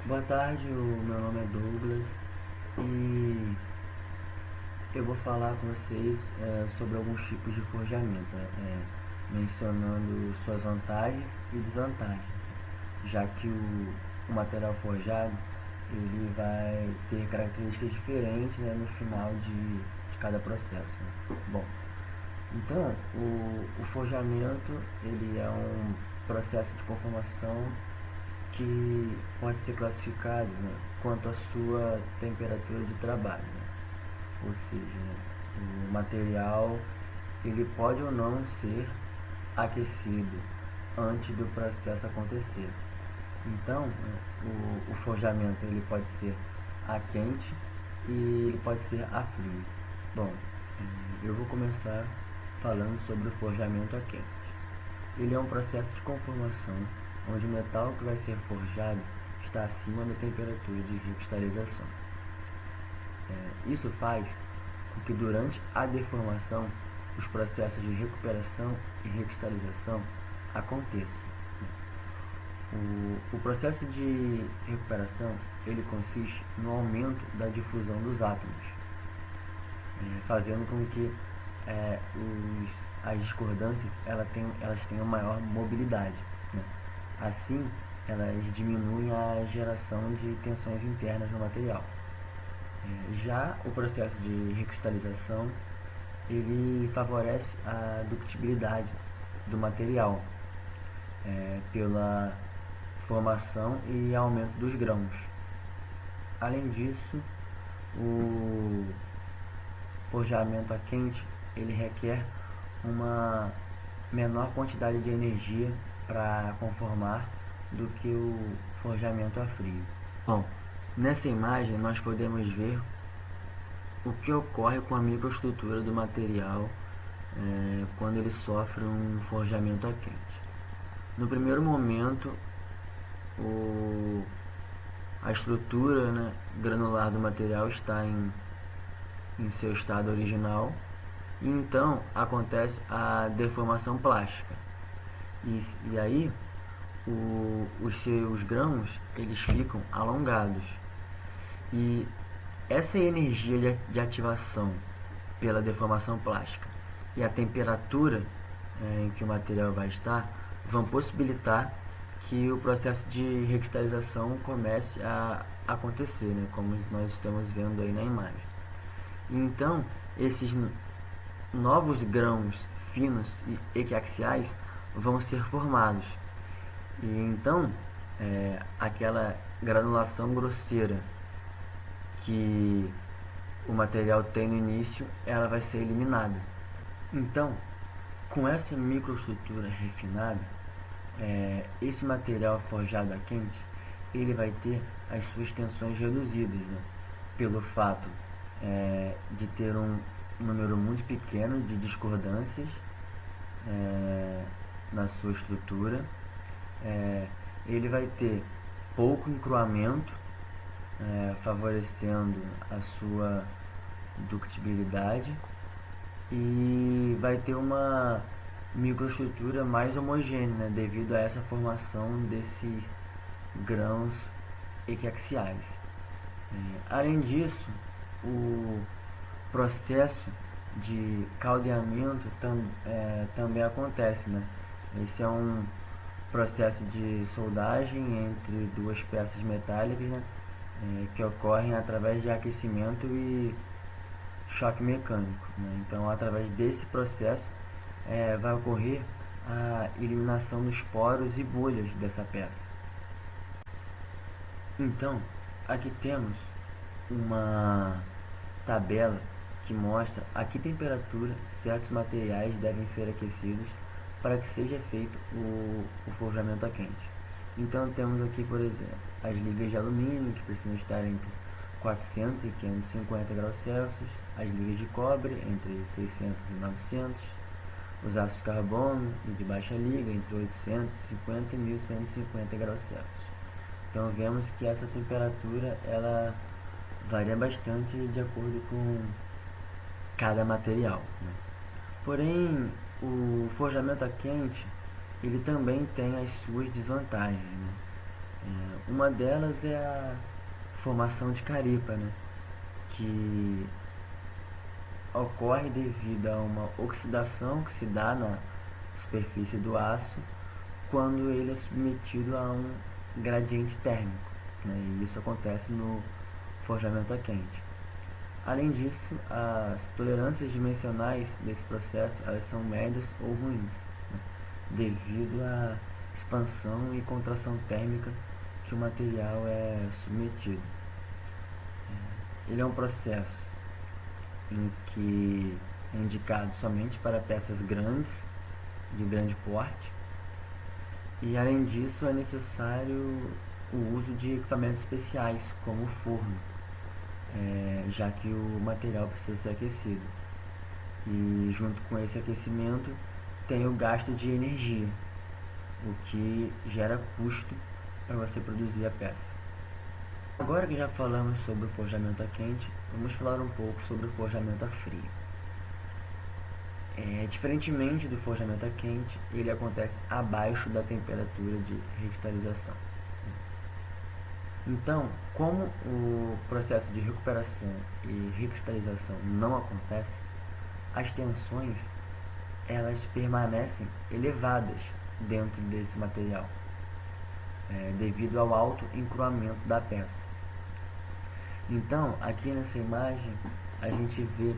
Boa tarde, o meu nome é Douglas e eu vou falar com vocês sobre alguns tipos de forjamento, mencionando suas vantagens e desvantagens, já que o material forjado ele vai ter características diferentes, né, no final de cada processo. Né? Bom, então o forjamento ele é um processo de conformação que pode ser classificado, né, quanto à sua temperatura de trabalho, né? Ou seja, né, o material ele pode ou não ser aquecido antes do processo acontecer. Então, né, o forjamento ele pode ser a quente e ele pode ser a frio. Bom, eu vou começar falando sobre o forjamento a quente. Ele é um processo de conformação onde o metal que vai ser forjado está acima da temperatura de recristalização. Isso faz com que durante a deformação os processos de recuperação e recristalização aconteçam. O processo de recuperação ele consiste no aumento da difusão dos átomos, fazendo com que as discordâncias elas tenham maior mobilidade. Né? Assim, elas diminuem a geração de tensões internas no material. Já o processo de recristalização ele favorece a ductibilidade do material pela formação e aumento dos grãos. Além disso, o forjamento a quente ele requer uma menor quantidade de energia para conformar do que o forjamento a frio. Bom, nessa imagem nós podemos ver o que ocorre com a microestrutura do material quando ele sofre um forjamento a quente. No primeiro momento, a estrutura, né, granular do material está em seu estado original e então acontece a deformação plástica e aí os seus grãos eles ficam alongados e essa energia de ativação pela deformação plástica e a temperatura em que o material vai estar vão possibilitar que o processo de recristalização comece a acontecer, né, como nós estamos vendo aí na imagem. Então, esses novos grãos finos e equiaxiais vão ser formados. E então, aquela granulação grosseira que o material tem no início, ela vai ser eliminada. Então, com essa microestrutura refinada, esse material forjado a quente, ele vai ter as suas tensões reduzidas, né? Pelo fato de ter um número muito pequeno de discordâncias na sua estrutura, ele vai ter pouco encruamento, favorecendo a sua ductibilidade e vai ter uma microestrutura mais homogênea, né, devido a essa formação desses grãos equiaxiais. Além disso, o processo de caldeamento também acontece, né? Esse é um processo de soldagem entre duas peças metálicas, né, que ocorrem através de aquecimento e choque mecânico. Né? Então, através desse processo, vai ocorrer a eliminação dos poros e bolhas dessa peça. Então, aqui temos uma tabela que mostra a que temperatura certos materiais devem ser aquecidos para que seja feito o forjamento a quente. Então temos aqui, por exemplo, as ligas de alumínio que precisam estar entre 400 e 550 graus Celsius, as ligas de cobre entre 600 e 900, os aços de carbono e de baixa liga entre 850 e 1150 graus Celsius. Então vemos que essa temperatura ela varia bastante de acordo com cada material. Né? Porém, o forjamento a quente ele também tem as suas desvantagens. Né? Uma delas é a formação de caripa, né? Que ocorre devido a uma oxidação que se dá na superfície do aço quando ele é submetido a um gradiente térmico, né? E isso acontece no forjamento a quente. Além disso, as tolerâncias dimensionais desse processo elas são médias ou ruins, né? Devido à expansão e contração térmica que o material é submetido. Ele é um processo em que é indicado somente para peças grandes, de grande porte, e além disso é necessário o uso de equipamentos especiais, como o forno, já que o material precisa ser aquecido. E junto com esse aquecimento tem o gasto de energia, o que gera custo para você produzir a peça. Agora que já falamos sobre o forjamento a quente, vamos falar um pouco sobre o forjamento a frio. Diferentemente do forjamento a quente, ele acontece abaixo da temperatura de recristalização. Então, como o processo de recuperação e recristalização não acontece, as tensões elas permanecem elevadas dentro desse material, devido ao alto encruamento da peça. Então, aqui nessa imagem, a gente vê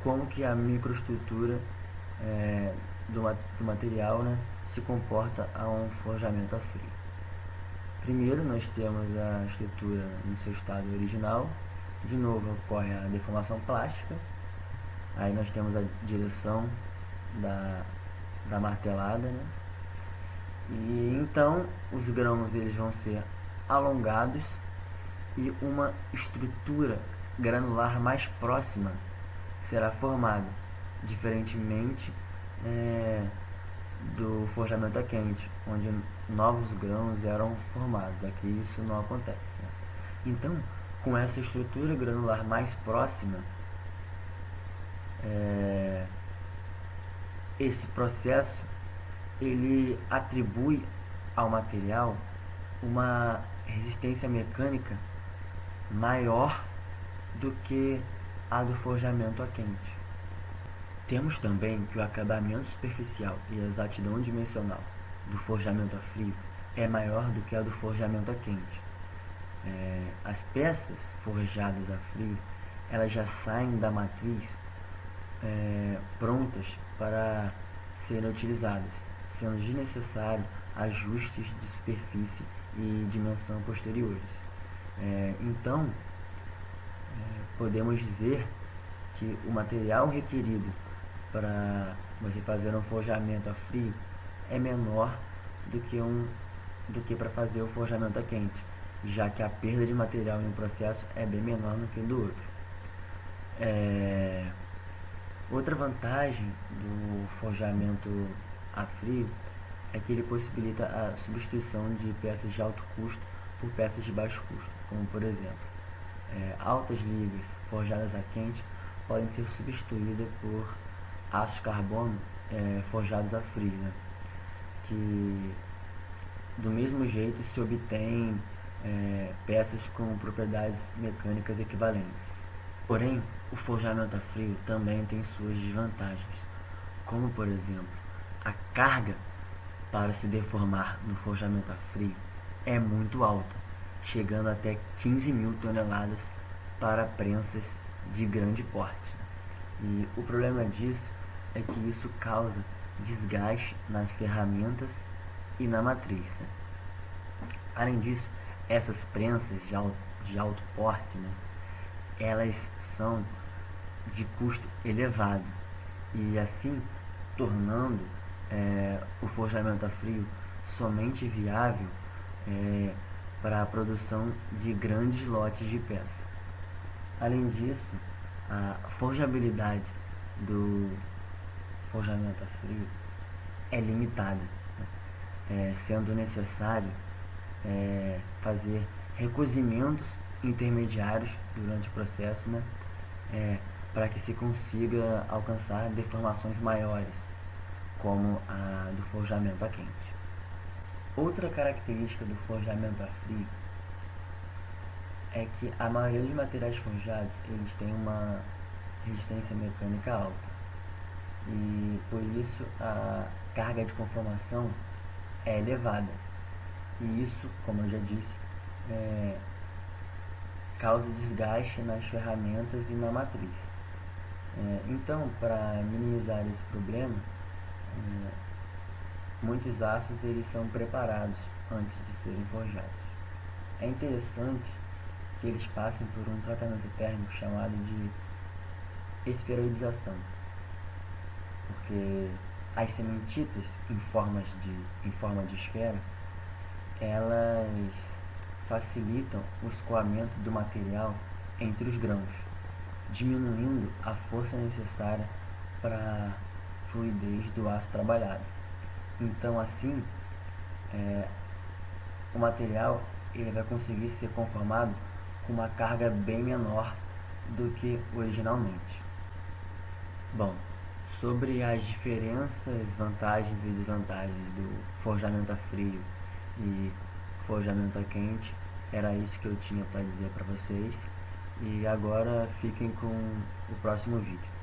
como que a microestrutura do material, né, se comporta a um forjamento a frio. Primeiro, nós temos a estrutura no seu estado original. De novo, ocorre a deformação plástica. Aí nós temos a direção da martelada, né? E então, os grãos eles vão ser alongados e uma estrutura granular mais próxima será formada, diferentemente do forjamento a quente, onde novos grãos eram formados. Aqui isso não acontece, né? Então, com essa estrutura granular mais próxima, esse processo ele atribui ao material uma resistência mecânica maior do que a do forjamento a quente. Temos também que o acabamento superficial e a exatidão dimensional do forjamento a frio é maior do que a do forjamento a quente. As peças forjadas a frio elas já saem da matriz prontas para serem utilizadas, sendo desnecessário ajustes de superfície e dimensão posteriores. Então, podemos dizer que o material requerido para você fazer um forjamento a frio é menor do que para fazer o forjamento a quente, já que a perda de material em um processo é bem menor do que do outro. Outra vantagem do forjamento a frio é que ele possibilita a substituição de peças de alto custo por peças de baixo custo, como por exemplo, altas ligas forjadas a quente podem ser substituídas por aços carbono forjados a frio, né? Que do mesmo jeito se obtém peças com propriedades mecânicas equivalentes. Porém, o forjamento a frio também tem suas desvantagens, como por exemplo, a carga para se deformar no forjamento a frio é muito alta, chegando até 15.000 toneladas para prensas de grande porte. E o problema disso é que isso causa desgaste nas ferramentas e na matriz, né? Além disso, essas prensas de alto porte, né, elas são de custo elevado e assim tornando o forjamento a frio somente viável para a produção de grandes lotes de peça. Além disso, a forjabilidade do forjamento a frio é limitada, sendo necessário fazer recozimentos intermediários durante o processo, né, para que se consiga alcançar deformações maiores, como a do forjamento a quente. Outra característica do forjamento a frio é que a maioria dos materiais forjados eles têm uma resistência mecânica alta e por isso a carga de conformação é elevada e isso, como eu já disse, causa desgaste nas ferramentas e na matriz. Então, para minimizar esse problema, muitos aços eles são preparados antes de serem forjados. É interessante que eles passem por um tratamento térmico chamado de esferoidização, porque as sementitas em forma de esfera, elas facilitam o escoamento do material entre os grãos, diminuindo a força necessária para a fluidez do aço trabalhado. Então, assim, o material ele vai conseguir ser conformado com uma carga bem menor do que originalmente. Bom, sobre as diferenças, vantagens e desvantagens do forjamento a frio e forjamento a quente, era isso que eu tinha para dizer para vocês. E agora fiquem com o próximo vídeo.